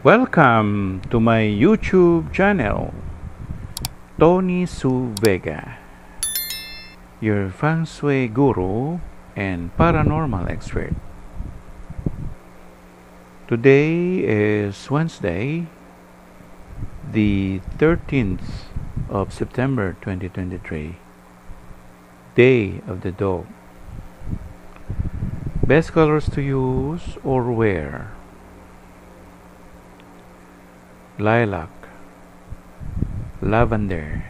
Welcome to my YouTube channel, Tony Su Vega, your feng shui guru and paranormal expert. Today is Wednesday, the 13th of September 2023, Day of the Dog. Best colors to use or wear: lilac, lavender,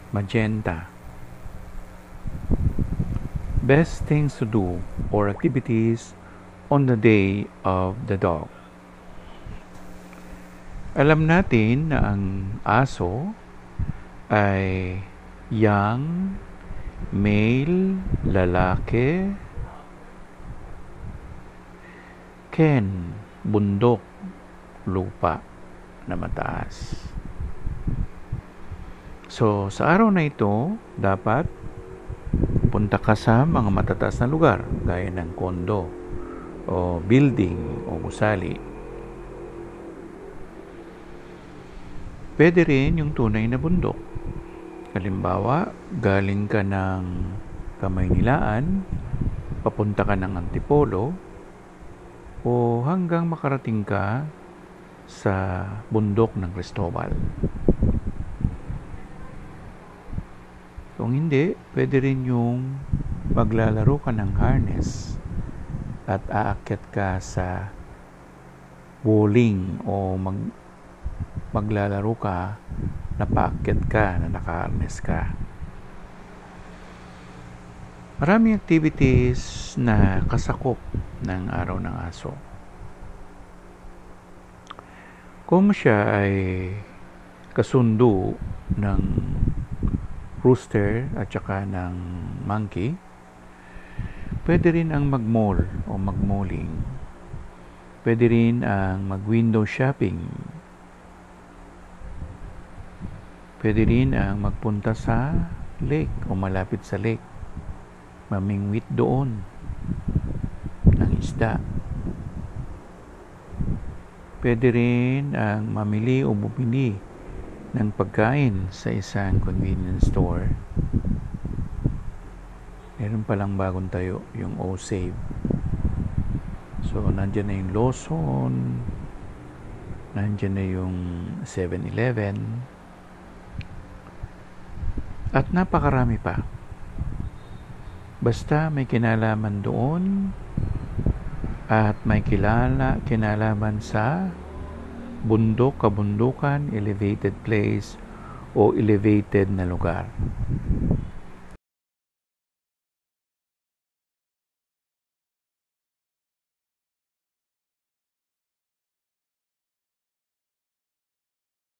magenta. Best things to do or activities on the Day of the Dog. Alam natin na ang aso ay yang, male, lalaki, ken, bundok, lupa na mataas. So, sa araw na ito, dapat punta ka sa mga matataas na lugar, gaya ng kondo, o building, o gusali. Pwede rin yung tunay na bundok. Halimbawa, galing ka ng Kamaynilaan, papunta ka ng Antipolo, o hanggang makarating ka sa bundok ng Cristobal. Kung hindi, pwede rin yung maglalaro ka ng harness at aakyat ka sa bowling o maglalaro ka na paakyat ka na naka-harness ka. Maraming activities na kasakop ng araw ng aso. Kung siya ay kasundo ng rooster at saka ng monkey, pwede rin ang mag-mall o mag-malling. Pwede rin ang mag-window shopping. Pwede rin ang magpunta sa lake o malapit sa lake. Mamingwit doon ng isda. Pwede rin ang mamili o bumili ng pagkain sa isang convenience store. Meron palang bagong tayo, yung O-Save. So, nandyan na yung Lawson, nandyan na yung 7-Eleven, at napakarami pa. Basta may kinalaman doon at may kinalaman sa bundok, kabundukan, elevated place o elevated na lugar.